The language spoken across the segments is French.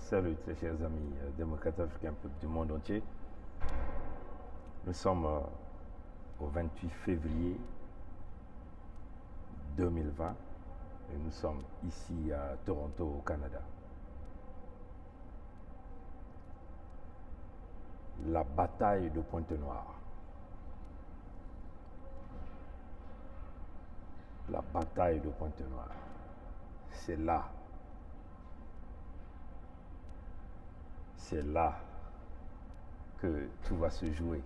Salut très chers amis démocrates africains du monde entier. Nous sommes au 28 février 2020 et nous sommes ici à Toronto au Canada. La bataille de Pointe-Noire. La bataille de Pointe-Noire. C'est là. C'est là que tout va se jouer.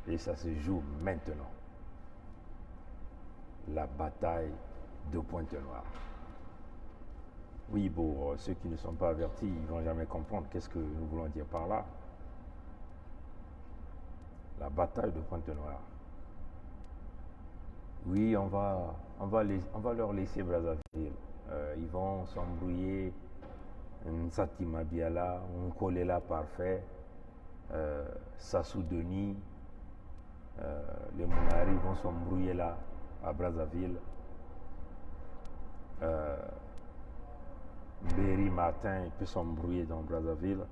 Et ça se joue maintenant. La bataille de Pointe-Noire. Oui, pour ceux qui ne sont pas avertis, ils ne vont jamais comprendre qu'est-ce que nous voulons dire par là. La bataille de Pointe-Noire. Oui, on va leur laisser Brazzaville. Ils vont s'embrouiller. Nsati Mabiala, Nkolela parfait, Sassou Denis, les Mounari vont s'embrouiller là à Brazzaville. Mbéry Martin il peut s'embrouiller dans Brazzaville.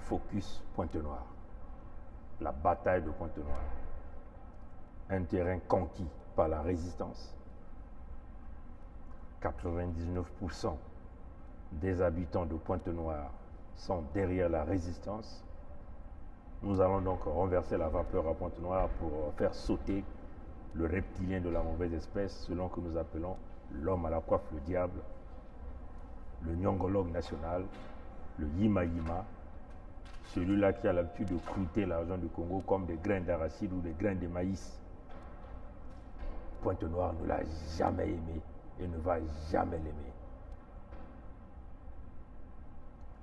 Focus Pointe-Noire. La bataille de Pointe-Noire. Un terrain conquis par la résistance. 99% des habitants de Pointe-Noire sont derrière la résistance. Nous allons donc renverser la vapeur à Pointe-Noire pour faire sauter le reptilien de la mauvaise espèce, selon que nous appelons l'homme à la coiffe, le diable, le nyongologue national, le Yima Yima, celui-là qui a l'habitude de croûter l'argent du Congo comme des grains d'arachide ou des grains de maïs. Pointe-Noire ne l'a jamais aimé et ne va jamais l'aimer.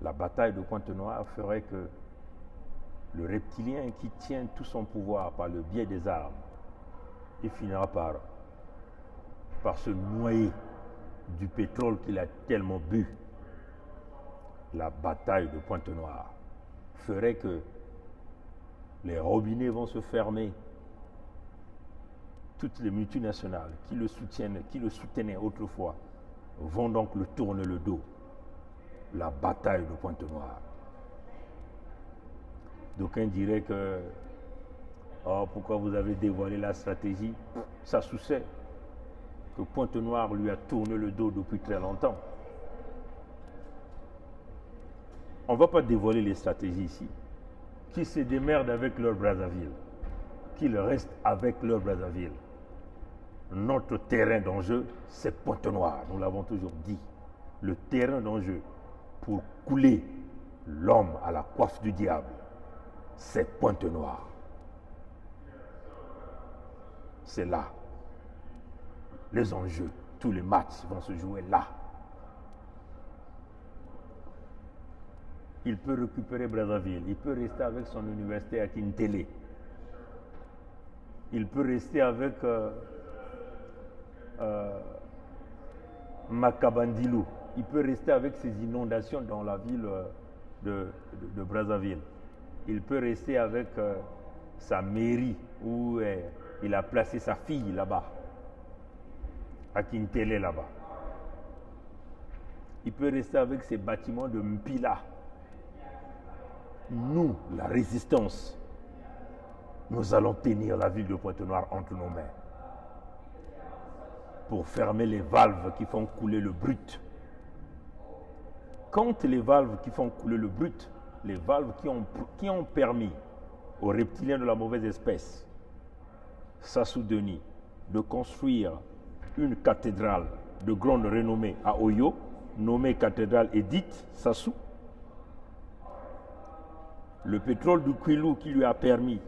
La bataille de Pointe-Noire ferait que le reptilien qui tient tout son pouvoir par le biais des armes, il finira par se noyer du pétrole qu'il a tellement bu. La bataille de Pointe-Noire ferait que les robinets vont se fermer. Toutes les multinationales qui le soutenaient autrefois vont donc le tourner le dos. La bataille de Pointe-Noire. D'aucuns diraient que pourquoi vous avez dévoilé la stratégie? Ça sous-sait que Pointe-Noire lui a tourné le dos depuis très longtemps. On ne va pas dévoiler les stratégies ici. Qui se démerdent avec leur Brazzaville, qu'ils restent avec leur Brazzaville. Notre terrain d'enjeu, c'est Pointe-Noire. Nous l'avons toujours dit. Le terrain d'enjeu pour couler l'homme à la coiffe du diable, c'est Pointe-Noire. C'est là. Les enjeux, tous les matchs vont se jouer là. Il peut récupérer Brazzaville. Il peut rester avec son université à Kintélé. Il peut rester avec Makabandilou. Il peut rester avec ses inondations dans la ville de Brazzaville. Il peut rester avec sa mairie où il a placé sa fille là-bas, à Kintélé là-bas. Il peut rester avec ses bâtiments de Mpila. Nous, la résistance, nous allons tenir la ville de Pointe-Noire entre nos mains pour fermer les valves qui font couler le brut. Quand les valves qui font couler le brut, les valves qui ont permis aux reptiliens de la mauvaise espèce, Sassou Denis, de construire une cathédrale de grande renommée à Oyo, nommée cathédrale Edith Sassou, le pétrole du Kwilu qui lui a permis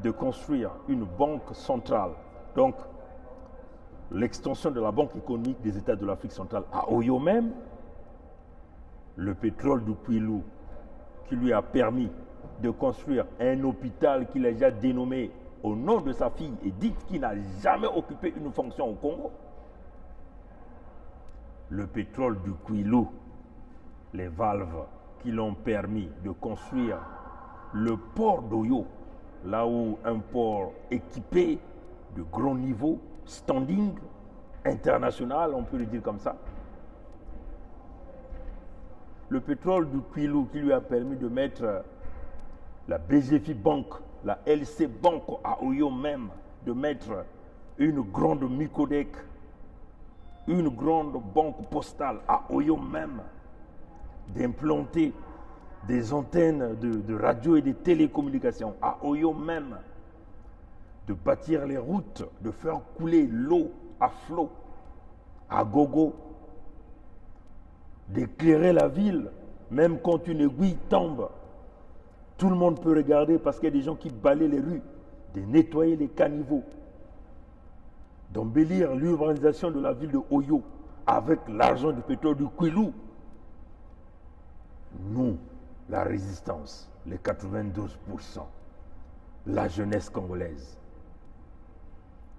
de construire une banque centrale, donc l'extension de la banque économique des États de l'Afrique centrale à Oyo même, le pétrole du Kwilu qui lui a permis de construire un hôpital qu'il a déjà dénommé au nom de sa fille Edith, qui n'a jamais occupé une fonction au Congo. Le pétrole du Kwilu, les valves qui l'ont permis de construire le port d'Oyo, là où un port équipé de grand niveau, standing, international, on peut le dire comme ça, Le pétrole du Kwilu qui lui a permis de mettre la BGF Bank, la LC Bank à Oyo même, de mettre une grande Micodec, une grande banque postale à Oyo même, d'implanter des antennes de radio et de télécommunications à Oyo même, de bâtir les routes, de faire couler l'eau à flot, à gogo, d'éclairer la ville, même quand une aiguille tombe. Tout le monde peut regarder parce qu'il y a des gens qui balaient les rues, de nettoyer les caniveaux, d'embellir l'urbanisation de la ville de Oyo avec l'argent du pétrole du Kwilu. Nous, la résistance, les 92%, la jeunesse congolaise,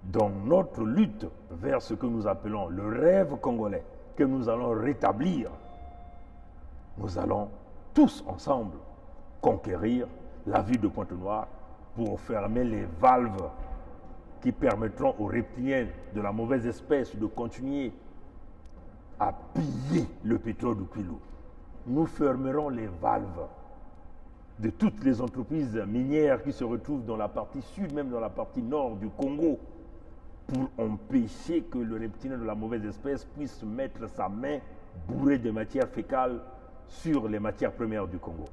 dans notre lutte vers ce que nous appelons le rêve congolais, que nous allons rétablir, nous allons tous ensemble conquérir la ville de Pointe-Noire pour fermer les valves qui permettront aux reptiliens de la mauvaise espèce de continuer à piller le pétrole du Kwilu. Nous fermerons les valves de toutes les entreprises minières qui se retrouvent dans la partie sud, même dans la partie nord du Congo, pour empêcher que le reptilien de la mauvaise espèce puisse mettre sa main bourrée de matières fécales sur les matières premières du Congo.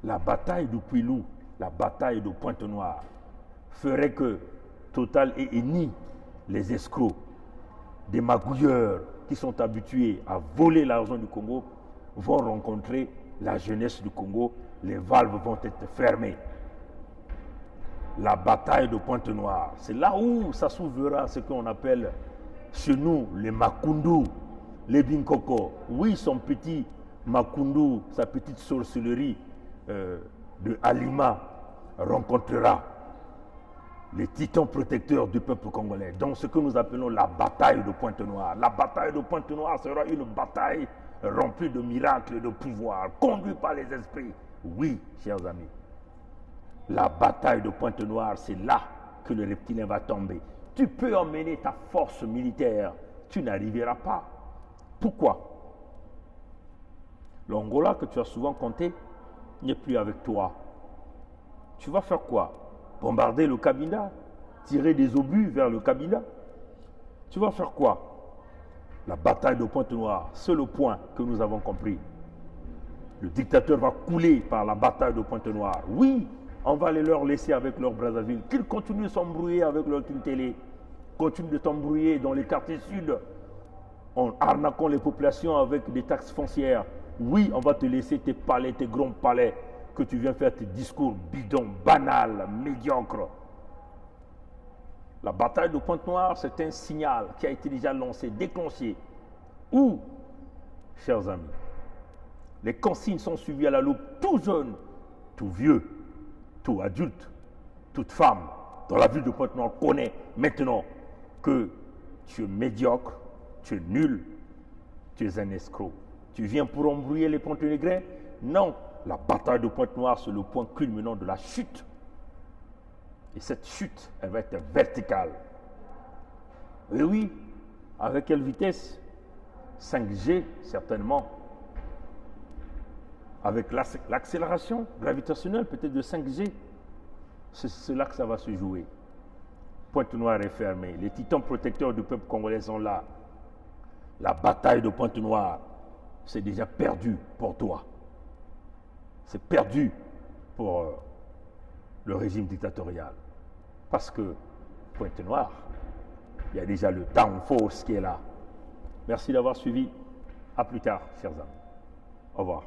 La bataille du Kwilu, la bataille de Pointe-Noire, ferait que Total et Eni, les escrocs, des magouilleurs qui sont habitués à voler l'argent du Congo, vont rencontrer la jeunesse du Congo, les valves vont être fermées. La bataille de Pointe-Noire, c'est là où ça s'ouvrira ce qu'on appelle chez nous les Makundu, les Binkoko. Oui, son petit Makundu, sa petite sorcellerie de Alima rencontrera les titans protecteurs du peuple congolais, dans ce que nous appelons la bataille de Pointe-Noire. La bataille de Pointe-Noire sera une bataille remplie de miracles et de pouvoirs, conduite par les esprits. Oui, chers amis, la bataille de Pointe-Noire, c'est là que le reptilien va tomber. Tu peux emmener ta force militaire, tu n'arriveras pas. Pourquoi? L'Angola que tu as souvent compté n'est plus avec toi. Tu vas faire quoi? Bombarder le Cabinda? Tirer des obus vers le Cabinda? Tu vas faire quoi? La bataille de Pointe-Noire, c'est le point que nous avons compris. Le dictateur va couler par la bataille de Pointe-Noire. Oui, on va les leur laisser avec leur Brazzaville. Qu'ils continuent de s'embrouiller avec leur télé. Continuent de t'embrouiller dans les quartiers sud en arnaquant les populations avec des taxes foncières. Oui, on va te laisser tes palais, tes grands palais, que tu viens faire tes discours bidons, banals, médiocres. La bataille de Pointe-Noire, c'est un signal qui a été déjà lancé, déclenché. Où, chers amis, les consignes sont suivies à la loupe, tout jeune, tout vieux, tout adulte, toute femme, dans la ville de Pointe-Noire connaît maintenant que tu es médiocre, tu es nul, tu es un escroc. Tu viens pour embrouiller les Ponténégrins? Non, la bataille de Pointe-Noire, c'est le point culminant de la chute. Et cette chute, elle va être verticale. Et oui, avec quelle vitesse? 5G, certainement. Avec l'accélération gravitationnelle, peut-être de 5G. C'est là que ça va se jouer. Pointe-Noire est fermée. Les titans protecteurs du peuple congolais sont là. La bataille de Pointe-Noire, c'est déjà perdu pour toi. C'est perdu pour le régime dictatorial. Parce que Pointe-Noire, il y a déjà le down force qui est là. Merci d'avoir suivi. À plus tard, chers amis. Au revoir.